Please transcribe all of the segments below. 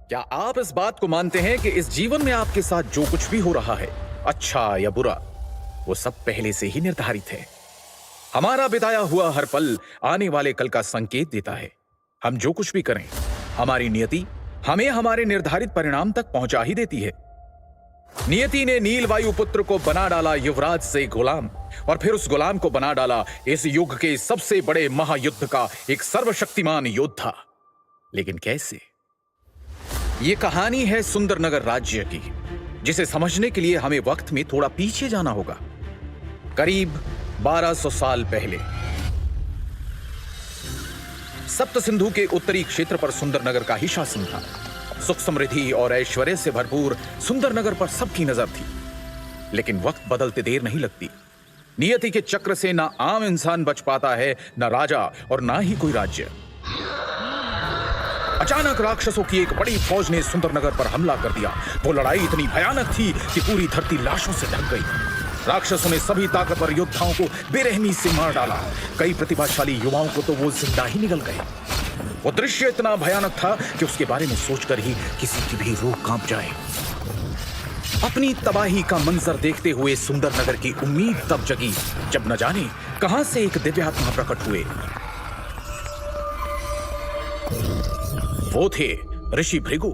क्या आप इस बात को मानते हैं कि इस जीवन में आपके साथ जो कुछ भी हो रहा है, अच्छा या बुरा, वो सब पहले से ही निर्धारित है? हमारा बिताया हुआ हर पल आने वाले कल का संकेत देता है। हम जो कुछ भी करें, हमारी नियति हमें हमारे निर्धारित परिणाम तक पहुंचा ही देती है। नियति ने नील वायुपुत्र को बना डाला युवराज से गुलाम, और फिर उस गुलाम को बना डाला इस युग के सबसे बड़े महायुद्ध का एक सर्वशक्तिमान योद्धा। लेकिन कैसे? ये कहानी है सुंदरनगर राज्य की, जिसे समझने के लिए हमें वक्त में थोड़ा पीछे जाना होगा। करीब 1200 साल पहले सप्त सिंधु के उत्तरी क्षेत्र पर सुंदरनगर का ही शासन था। सुख समृद्धि और ऐश्वर्य से भरपूर सुंदरनगर पर सबकी नजर थी। लेकिन वक्त बदलते देर नहीं लगती। नियति के चक्र से ना आम इंसान बच पाता है, ना राजा और ना ही कोई राज्य। अचानक राक्षसों की एक बड़ी फौज ने सुंदरनगर पर हमला कर दिया। वो लड़ाई इतनी भयानक थी कि पूरी धरती लाशों से ढक गई। राक्षसों ने सभी ताकतवर योद्धाओं को बेरहमी से मार डाला। कई प्रतिभाशाली युवाओं को तो वो जिंदा ही निकल गए। वो दृश्य इतना भयानक था कि उसके बारे में सोचकर ही किसी की भी रूह कांप जाए। अपनी तबाही का मंजर देखते हुए सुंदरनगर की उम्मीद तब जगी जब न जाने कहां से एक दिव्यात्मा प्रकट हुए। वो थे ऋषि भृगु।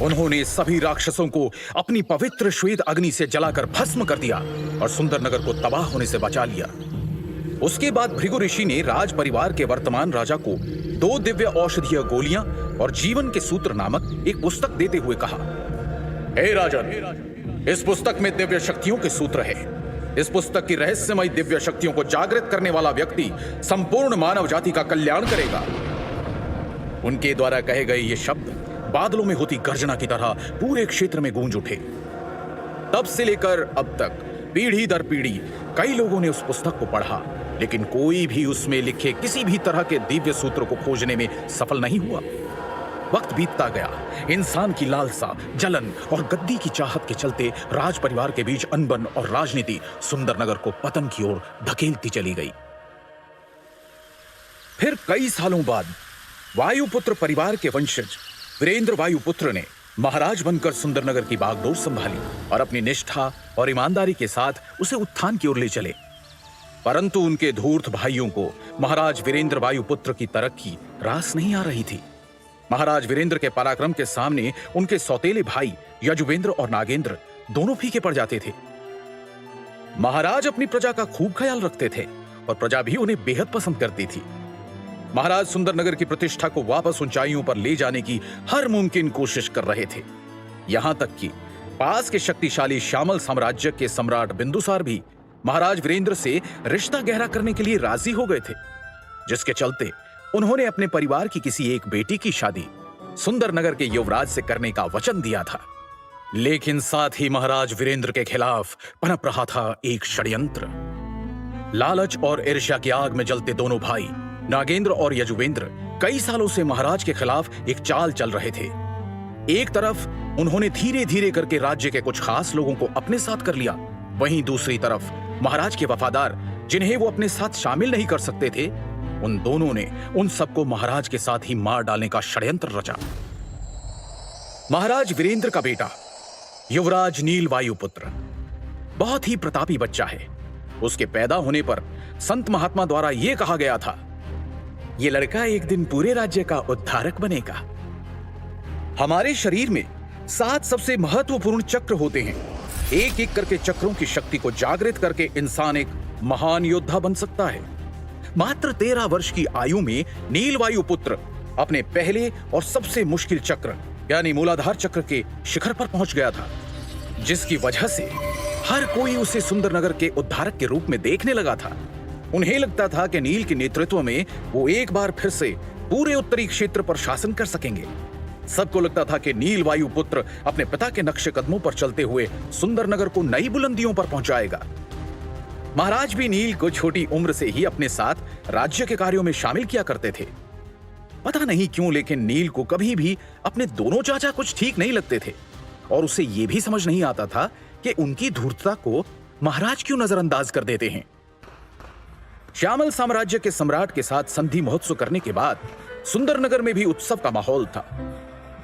उन्होंने सभी राक्षसों को अपनी पवित्र श्वेत अग्नि से जलाकर भस्म कर दिया और सुंदरनगर को तबाह होने से बचा लिया। उसके बाद भृगु ऋषि ने राज परिवार के वर्तमान राजा को 2 दिव्य औषधीय गोलियां और जीवन के सूत्र नामक एक पुस्तक देते हुए कहा, हे राजन, इस पुस्तक में दिव्य शक्तियों के सूत्र है। इस पुस्तक की रहस्यमय दिव्य शक्तियों को जागृत करने वाला व्यक्ति संपूर्ण मानव जाति का कल्याण करेगा। उनके द्वारा कहे गए ये शब्द बादलों में होती गर्जना की तरह पूरे क्षेत्र में गूंज उठे। तब से लेकर अब तक पीढ़ी दर पीढ़ी कई लोगों ने उस पुस्तक को पढ़ा, लेकिन कोई भी उसमें लिखे किसी भी तरह के दिव्य सूत्र को खोजने में सफल नहीं हुआ। वक्त बीतता गया। इंसान की लालसा, जलन और गद्दी की चाहत के चलते राज परिवार के बीच अनबन और राजनीति सुंदरनगर को पतन की ओर धकेलती चली गई। फिर कई सालों बाद वायुपुत्र परिवार के वंशज वीरेंद्र वायुपुत्र ने महाराज बनकर सुंदरनगर की बागडोर संभाली और अपनी निष्ठा और ईमानदारी के साथ उसे उत्थान की ओर ले चले। परंतु उनके धूर्त भाइयों को महाराज वीरेंद्र वायुपुत्र की तरक्की रास नहीं आ रही थी। महाराज वीरेंद्र के पराक्रम के सामने उनके सौतेले भाई यजुवेंद्र और नागेंद्र दोनों फीके पड़ जाते थे। महाराज अपनी प्रजा का खूब ख्याल रखते थे और प्रजा भी उन्हें बेहद पसंद करती थी। महाराज सुंदरनगर की प्रतिष्ठा को वापस ऊंचाइयों पर ले जाने की हर मुमकिन कोशिश कर रहे थे। यहां तक कि पास के शक्तिशाली श्यामल साम्राज्य के सम्राट बिंदुसार भी महाराज वीरेंद्र से रिश्ता गहरा करने के लिए राजी हो गए थे, जिसके चलते उन्होंने अपने परिवार की किसी एक बेटी की शादी सुंदरनगर के युवराज से करने का वचन दिया था। लेकिन साथ ही महाराज वीरेंद्र के खिलाफ पनप रहा था एक षड्यंत्र। लालच और ईर्ष्या की आग में जलते दोनों भाई नागेंद्र और यजुवेंद्र कई सालों से महाराज के खिलाफ एक चाल चल रहे थे। एक तरफ उन्होंने धीरे धीरे करके राज्य के कुछ खास लोगों को अपने साथ कर लिया, वहीं दूसरी तरफ महाराज के वफादार, जिन्हें वो अपने साथ शामिल नहीं कर सकते थे, उन दोनों ने उन सबको महाराज के साथ ही मार डालने का षड्यंत्र रचा। महाराज वीरेंद्र का बेटा युवराज नील वायुपुत्र बहुत ही प्रतापी बच्चा है। उसके पैदा होने पर संत महात्मा द्वारा यह कहा गया था, ये लड़का एक दिन पूरे राज्य का उद्धारक बनेगा। हमारे शरीर में 7 सबसे महत्वपूर्ण चक्र होते हैं। एक एक करके चक्रों की शक्ति को जागृत करके इंसान एक महान योद्धा बन सकता है। मात्र 13 वर्ष की आयु में नील वायुपुत्र अपने पहले और सबसे मुश्किल चक्र यानी मूलाधार चक्र के शिखर पर पहुंच गया था, जिसकी वजह से हर कोई उसे सुंदरनगर के उद्धारक के रूप में देखने लगा था। उन्हें लगता था कि नील के नेतृत्व में वो एक बार फिर से पूरे उत्तरी क्षेत्र पर शासन कर सकेंगे। सबको लगता था कि नील वायुपुत्र अपने पिता के नक्शे कदमों पर चलते हुए सुंदरनगर को नई बुलंदियों पर पहुंचाएगा। महाराज भी नील को छोटी उम्र से ही अपने साथ राज्य के कार्यों में शामिल किया करते थे। पता नहीं क्यों, लेकिन नील को कभी भी अपने दोनों चाचा कुछ ठीक नहीं लगते थे और उसे यह भी समझ नहीं आता था कि उनकी धूर्तता को महाराज क्यों नजरअंदाज कर देते हैं। श्यामल साम्राज्य के सम्राट के साथ संधि महोत्सव करने के बाद सुंदरनगर में भी उत्सव का माहौल था।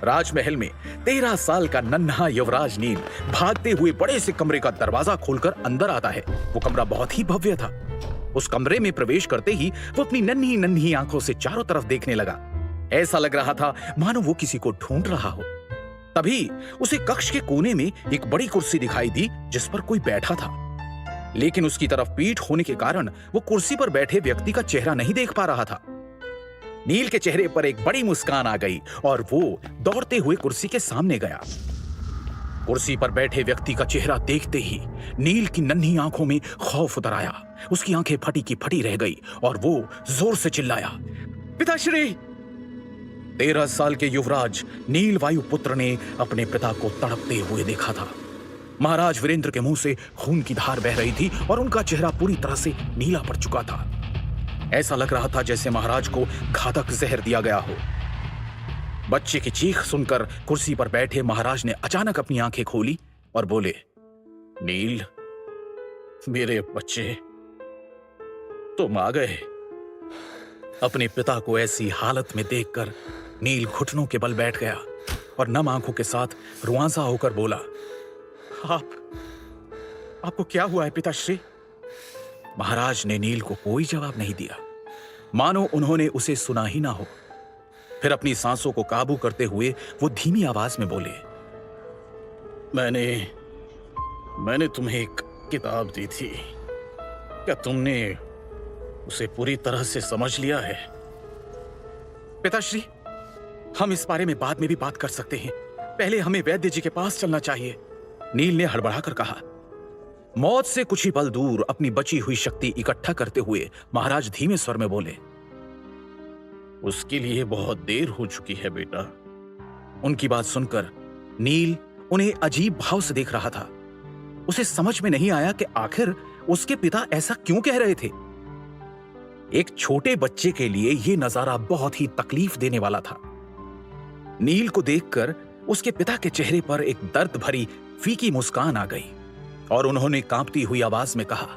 राजमहल में 13 साल का नन्हा युवराज नील भागते हुए बड़े से कमरे का दरवाजा खोलकर अंदर आता है। वो कमरा बहुत ही भव्य था। उस कमरे में प्रवेश करते ही वो अपनी नन्ही नन्ही आंखों से चारों तरफ देखने लगा। ऐसा लग रहा था मानो वो किसी को ढूंढ रहा हो। तभी उसे कक्ष के कोने में एक बड़ी कुर्सी दिखाई दी जिस पर कोई बैठा था, लेकिन उसकी तरफ पीठ होने के कारण वो कुर्सी पर बैठे व्यक्ति का चेहरा नहीं देख पा रहा था। नील के चेहरे पर एक बड़ी मुस्कान आ गई और वो दौड़ते हुए कुर्सी के सामने गया। कुर्सी पर बैठे व्यक्ति का चेहरा देखते ही नील की नन्ही आंखों में खौफ उतर आया। उसकी आंखें फटी की फटी रह गई और वो जोर से चिल्लाया, पिताश्री! 13 साल के युवराज नील वायुपुत्र ने अपने पिता को तड़पते हुए देखा था। महाराज वीरेंद्र के मुंह से खून की धार बह रही थी और उनका चेहरा पूरी तरह से नीला पड़ चुका था। ऐसा लग रहा था जैसे महाराज को घातक जहर दिया गया हो। बच्चे की चीख सुनकर कुर्सी पर बैठे महाराज ने अचानक अपनी आंखें खोली और बोले, नील, मेरे बच्चे, तुम आ गए। अपने पिता को ऐसी हालत में देखकर नील घुटनों के बल बैठ गया और नम आंखों के साथ रुआंसा होकर बोला, आपको क्या हुआ है पिताश्री? महाराज ने नील को कोई जवाब नहीं दिया, मानो उन्होंने उसे सुना ही ना हो। फिर अपनी सांसों को काबू करते हुए वो धीमी आवाज में बोले, मैंने तुम्हें एक किताब दी थी, क्या तुमने उसे पूरी तरह से समझ लिया है? पिताश्री, हम इस बारे में बाद में भी बात कर सकते हैं, पहले हमें वैद्य जी के पास चलना चाहिए, नील ने हड़बड़ाकर कहा। मौत से कुछ ही पल दूर अपनी बची हुई शक्ति इकट्ठा करते हुए महाराज धीमे स्वर में बोले, उसके लिए बहुत देर हो चुकी है बेटा। उनकी बात सुनकर नील उन्हें अजीब भाव से देख रहा था। उसे समझ में नहीं आया कि आखिर उसके पिता ऐसा क्यों कह रहे थे। एक छोटे बच्चे के लिए यह नजारा बहुत ही तकलीफ देने वाला था। नील को देखकर उसके पिता के चेहरे पर एक दर्द भरी फीकी मुस्कान आ गई और उन्होंने कांपती हुई आवाज में कहा,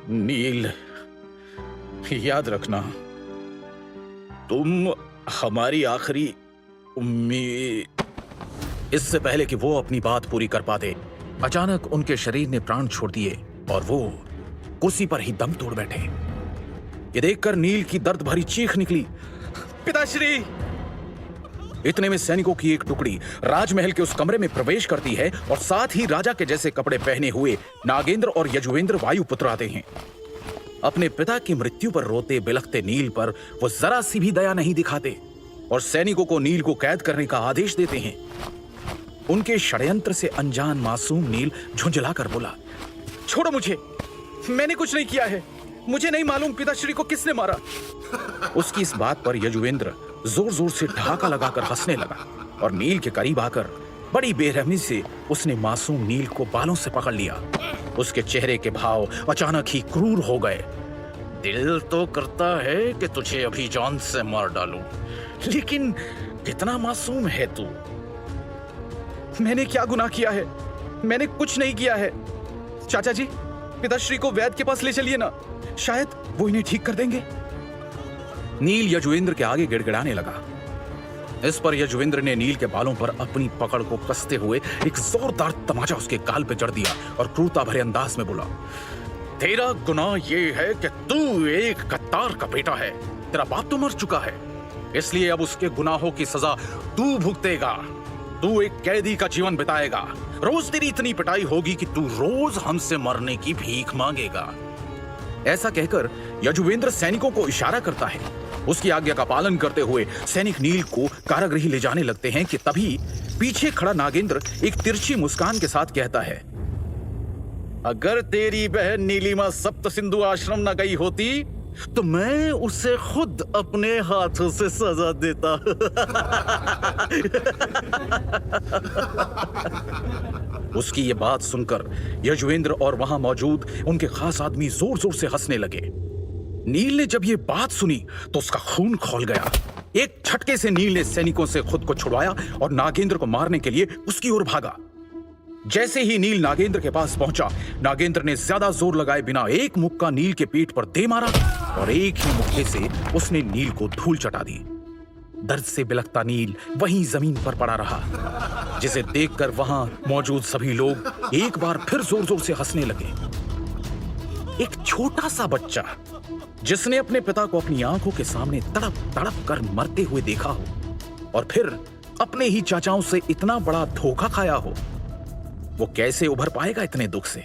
नील, याद रखना, तुम हमारी आखिरी उम्मीद। इससे पहले कि वो अपनी बात पूरी कर पाते, अचानक उनके शरीर ने प्राण छोड़ दिए और वो कुर्सी पर ही दम तोड़ बैठे। ये देखकर नील की दर्द भरी चीख निकली, पिताश्री! इतने में सैनिकों की एक टुकड़ी राजमहल के उस कमरे में प्रवेश करती है और साथ ही राजा के जैसे कपड़े पहने हुए नागेंद्र और यजुवेंद्र वायुपुत्र आते हैं। अपने पिता की मृत्यु पर रोते बिलखते नील पर वो जरा सी भी दया नहीं दिखाते और सैनिकों को नील को कैद करने का आदेश देते हैं। उनके षड्यंत्र से अनजान मासूम नील झुंझलाकर बोला, छोड़ो मुझे, मैंने कुछ नहीं किया है, मुझे नहीं मालूम पिताश्री को किसने मारा। उसकी इस बात पर यजुवेंद्र जोर जोर से ठहाका लगाकर हंसने लगा और नील के करीब आकर बड़ी बेरहमी से उसने मासूम नील को बालों से पकड़ लिया। उसके चेहरे के भाव अचानक ही क्रूर हो गए। दिल तो करता है कि तुझे अभी जान से मार डालूं, लेकिन कितना मासूम है तू। मैंने क्या गुनाह किया है? मैंने कुछ नहीं किया है। चाचा जी, पिताश्री को वैद्य के पास ले चलिए ना, शायद वो इन्हें ठीक कर देंगे। नील यजुवेंद्र के आगे गिड़गिड़ाने लगा। इस पर यजुवेंद्र ने नील के बालों पर अपनी पकड़ को कसते हुए एक जोरदार तमाचा उसके गाल पे जड़ दिया और क्रूरता भरे अंदाज में बोला, तेरा गुनाह ये है कि तू एक गद्दार का बेटा है। तेरा बाप तो मर चुका है, इसलिए अब उसके गुनाहों की सजा तू भुगतेगा। तू एक कैदी का जीवन बिताएगा। रोज तेरी इतनी पिटाई होगी कि तू रोज हमसे मरने की भीख मांगेगा। ऐसा कहकर यजुवेंद्र सैनिकों को इशारा करता है। उसकी आज्ञा का पालन करते हुए सैनिक नील को कारागृह ले जाने लगते हैं कि तभी पीछे खड़ा नागेंद्र एक तिरछी मुस्कान के साथ कहता है, अगर तेरी बहन नीलिमा सप्त सिंधु आश्रम न गई होती तो मैं उसे खुद अपने हाथों से सजा देता। उसकी ये बात सुनकर यजुवेंद्र और वहां मौजूद उनके खास आदमी जोर जोर से हंसने लगे। नील ने जब ये बात सुनी तो उसका खून खौल गया। एक झटके से नील ने सैनिकों से खुद को छुड़वाया और नागेंद्र को मारने के लिए उसकी ओर भागा। जैसे ही नील नागेंद्र के पास पहुंचा, नागेंद्र ने ज्यादा जोर लगाए बिना एक मुक्का नील के पीठ पर दे मारा और एक ही मुक्के से उसने नील को धूल चटा दी। दर्द से बिलखता नील वहीं जमीन पर पड़ा रहा, जिसे देखकर वहां मौजूद सभी लोग एक बार फिर जोर जोर से हंसने लगे। एक छोटा सा बच्चा जिसने अपने पिता को अपनी आंखों के सामने तड़प तड़प कर मरते हुए देखा हो और फिर अपने ही चाचाओं से इतना बड़ा धोखा खाया हो, वो कैसे उभर पाएगा इतने दुख से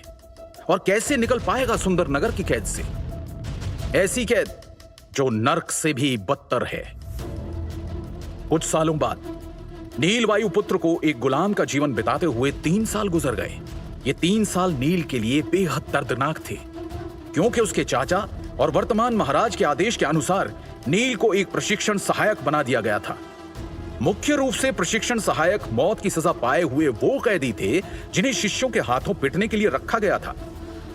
और कैसे निकल पाएगा सुंदरनगर की कैद से, ऐसी कैद जो नर्क से भी बदतर है। कुछ सालों बाद नील वायुपुत्र को एक गुलाम का जीवन बिताते हुए 3 साल गुजर गए। ये 3 साल नील के लिए बेहद दर्दनाक थे, क्योंकि उसके चाचा और वर्तमान महाराज के आदेश के अनुसार नील को एक प्रशिक्षण सहायक बना दिया गया था। मुख्य रूप से प्रशिक्षण सहायक मौत की सजा पाए हुए वो कैदी थे जिन्हें शिष्यों के हाथों पीटने के लिए रखा गया था।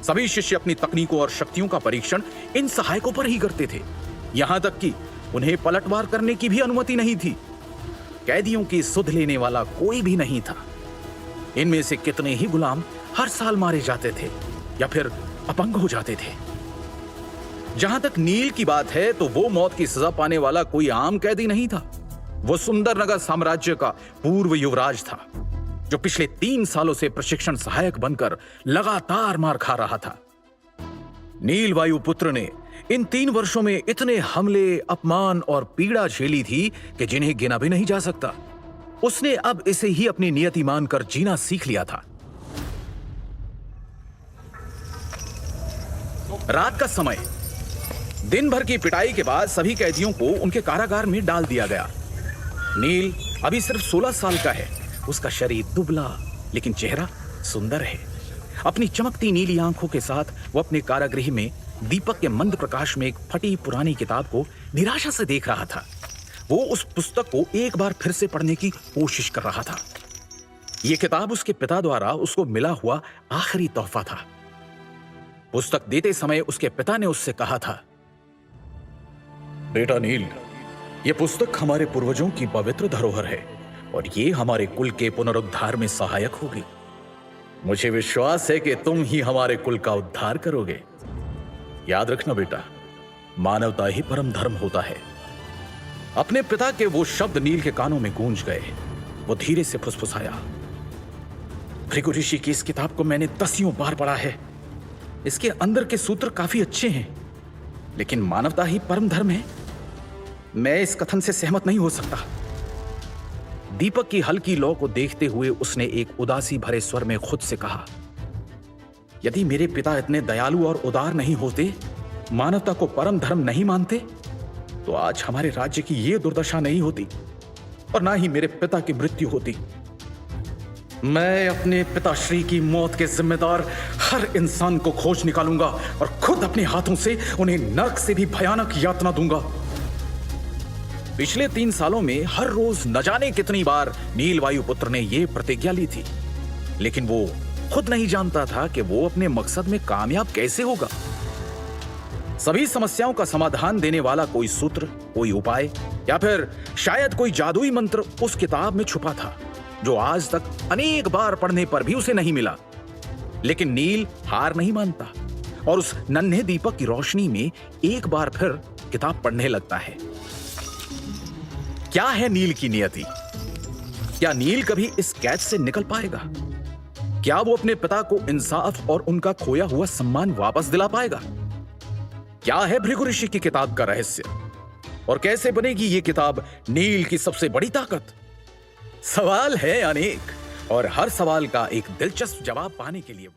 सभी शिष्य अपनी तकनीकों और शक्तियों का परीक्षण इन सहायकों पर ही करते थे, यहां तक कि उन्हें पलटवार करने की भी अनुमति नहीं थी। कैदियों की सुध लेने वाला कोई भी नहीं था। इनमें से कितने ही गुलाम हर साल मारे जाते थे या फिर अपंग हो जाते थे। जहां तक नील की बात है तो वो मौत की सजा पाने वाला कोई आम कैदी नहीं था। वो सुंदरनगर साम्राज्य का पूर्व युवराज था, जो पिछले 3 सालों से प्रशिक्षण सहायक बनकर लगातार मार खा रहा था। नील वायुपुत्र ने इन 3 वर्षों में इतने हमले, अपमान और पीड़ा झेली थी कि जिन्हें गिना भी नहीं जा सकता। उसने अब इसे ही अपनी नियति मानकर जीना सीख लिया था। रात का समय, दिन भर की पिटाई के बाद सभी कैदियों को उनके कारागार में डाल दिया गया। नील अभी सिर्फ 16 साल का है। उसका शरीर दुबला लेकिन चेहरा सुंदर है। अपनी चमकती नीली आंखों के साथ वो अपने कारागृह में दीपक के मंद प्रकाश में एक फटी पुरानी किताब को निराशा से देख रहा था। वो उस पुस्तक को एक बार फिर से पढ़ने की कोशिश कर रहा था। यह किताब उसके पिता द्वारा उसको मिला हुआ आखिरी तोहफा था। पुस्तक देते समय उसके पिता ने उससे कहा था, बेटा नील, यह पुस्तक हमारे पूर्वजों की पवित्र धरोहर है और ये हमारे कुल के पुनरुद्धार में सहायक होगी। मुझे विश्वास है कि तुम ही हमारे कुल का उद्धार करोगे। याद रखना बेटा, मानवता ही परम धर्म होता है। अपने पिता के वो शब्द नील के कानों में गूंज गए। वो धीरे से फुसफुसाया, भृगु ऋषि की इस किताब को मैंने 10 बार पढ़ा है। इसके अंदर के सूत्र काफी अच्छे हैं, लेकिन मानवता ही परम धर्म है। मैं इस कथन से सहमत नहीं हो सकता। दीपक की हल्की लौ को देखते हुए उसने एक उदासी भरे स्वर में खुद से कहा, यदि मेरे पिता इतने दयालु और उदार नहीं होते, मानवता को परम धर्म नहीं मानते, तो आज हमारे राज्य की यह दुर्दशा नहीं होती और ना ही मेरे पिता की मृत्यु होती। मैं अपने पिताश्री की मौत के जिम्मेदार हर इंसान को खोज निकालूंगा और खुद अपने हाथों से उन्हें नर्क से भी भयानक यातना दूंगा। पिछले 3 सालों में हर रोज न जाने कितनी बार नील वायुपुत्र ने यह प्रतिज्ञा ली थी, लेकिन वो खुद नहीं जानता था कि वो अपने मकसद में कामयाब कैसे होगा। सभी समस्याओं का समाधान देने वाला कोई सूत्र, कोई उपाय या फिर शायद कोई जादुई मंत्र उस किताब में छुपा था, जो आज तक अनेक बार पढ़ने पर भी उसे नहीं मिला। लेकिन नील हार नहीं मानता और उस नन्हे दीपक की रोशनी में एक बार फिर किताब पढ़ने लगता है। क्या है नील की नियति? क्या नील कभी इस कैद से निकल पाएगा? क्या वो अपने पिता को इंसाफ और उनका खोया हुआ सम्मान वापस दिला पाएगा? क्या है भृगु ऋषि की किताब का रहस्य और कैसे बनेगी ये किताब नील की सबसे बड़ी ताकत? सवाल है अनेक और हर सवाल का एक दिलचस्प जवाब पाने के लिए